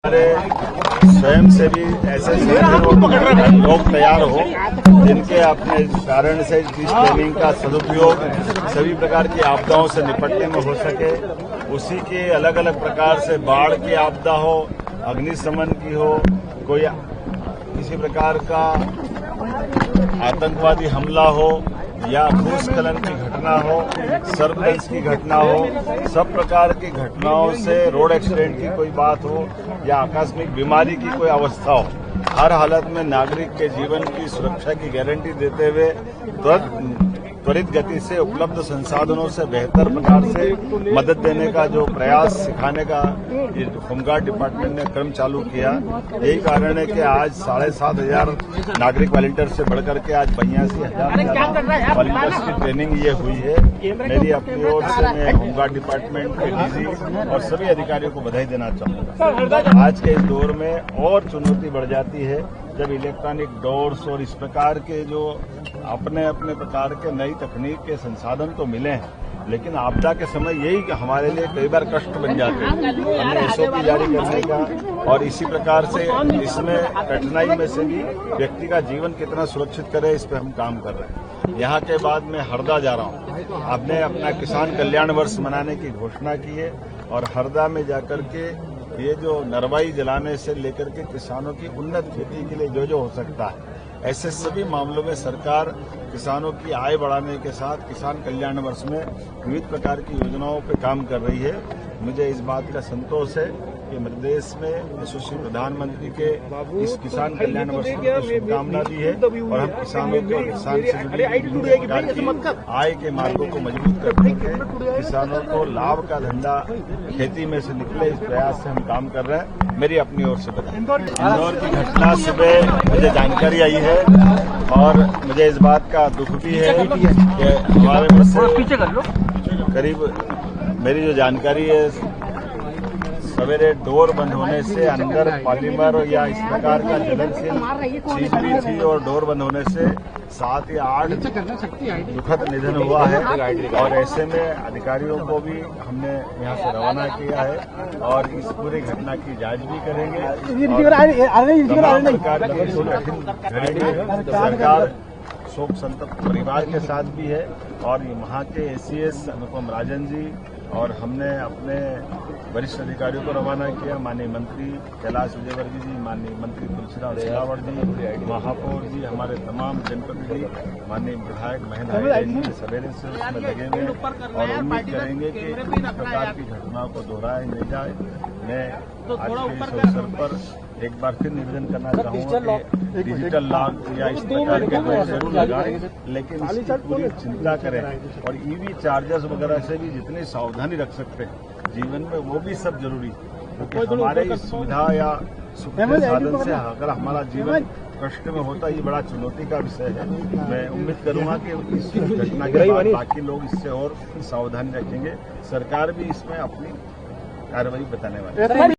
स्वयं से भी ऐसे लोग तैयार हो जिनके अपने कारण से इस ट्रेनिंग का सदुपयोग सभी प्रकार की आपदाओं से निपटने में हो सके। उसी के अलग अलग प्रकार से बाढ़ की आपदा हो, अग्निशमन की हो, कोई किसी प्रकार का आतंकवादी हमला हो या भूस्खलन की घटना हो, सर्पदंश की घटना हो, सब प्रकार की घटनाओं से रोड एक्सीडेंट की कोई बात हो या आकस्मिक बीमारी की कोई अवस्था हो, हर हालत में नागरिक के जीवन की सुरक्षा की गारंटी देते हुए त्वरित गति से उपलब्ध संसाधनों से बेहतर प्रकार से मदद देने का जो प्रयास सिखाने का होमगार्ड डिपार्टमेंट ने क्रम चालू किया। यही कारण है कि आज 7,500 नागरिक वॉलंटियर से बढ़कर के आज 82,000 वॉलंटियर्स की ट्रेनिंग ये हुई है। मेरी अपनी ओर से मैं होमगार्ड डिपार्टमेंट के डीजी और सभी अधिकारियों को बधाई देना चाहूंगा। आज के इस दौर में और चुनौती बढ़ जाती है जब इलेक्ट्रॉनिक डोर्स और इस प्रकार के जो अपने अपने प्रकार के नई तकनीक के संसाधन तो मिले हैं, लेकिन आपदा के समय यही हमारे लिए कई बार कष्ट बन जाते हैं। हमने एसओपी जारी करने का और इसी प्रकार से इसमें कठिनाई में से भी व्यक्ति का जीवन कितना सुरक्षित करे, इस पर हम काम कर रहे हैं। यहाँ के बाद मैं हरदा जा रहा हूँ। आपने अपना किसान कल्याण वर्ष मनाने की घोषणा की है और हरदा में जाकर के ये जो नरवाई जलाने से लेकर के किसानों की उन्नत खेती के लिए जो हो सकता है, ऐसे सभी मामलों में सरकार किसानों की आय बढ़ाने के साथ किसान कल्याण वर्ष में विविध प्रकार की योजनाओं पर काम कर रही है। मुझे इस बात का संतोष है कि मध्य प्रदेश में यशस्वी प्रधानमंत्री के इस किसान कल्याण वर्ष की शुभकामना भी है और हम किसानों के किसान से जुड़ी आय के मार्गों को मजबूत करने के किसानों को लाभ का धंधा खेती में से निकले, इस प्रयास से हम काम कर रहे हैं। मेरी अपनी ओर से बधाई। इंदौर की घटना सुबह मुझे जानकारी आई है और मुझे इस बात का दुख भी है कि हमारे में से करीब मेरी जो जानकारी है सवेरे डोर बंद होने से अंदर पॉलीमर या इस प्रकार का ज्वलनशील चीज भी थी और डोर बंद होने से 7 या 8 दुखद निधन हुआ है। और ऐसे में अधिकारियों को भी हमने यहाँ से रवाना किया है और इस पूरी घटना की जांच भी करेंगे। सरकार शोक संतप्त परिवार के साथ भी है और वहाँ के एसीएस अनुपम राजन जी और हमने अपने वरिष्ठ अधिकारियों को रवाना किया। माननीय मंत्री कैलाश विजयवर्गीय जी, माननीय मंत्री तुलसीराम सिलावट जी, महापौर जी, हमारे तमाम जनप्रतिनिधि, माननीय विधायक महेंद्र जी सवेरे से उसमें लगे हुए हैं और उम्मीद करेंगे कि इस प्रकार की घटनाओं को दोहराया नहीं जाए। मैं आज के इस अवसर पर एक बार फिर निवेदन करना चाहूंगा कि डिजिटल लॉक या इस प्रकार के लोग जरूर लगाएं, लेकिन इसकी पूरी चिंता करें और ईवी चार्जर्स वगैरह से भी जितनी सावधानी रख सकते हैं जीवन में वो भी सब जरूरी, क्योंकि हमारे इस सुविधा या सुख के साधन से अगर हमारा जीवन कष्ट में होता, ये बड़ा चुनौती का विषय है। मैं उम्मीद करूंगा कि इस घटना के बाद बाकी लोग इससे और सावधानी रखेंगे। सरकार भी इसमें अपनी कार्रवाई बताने वाली है।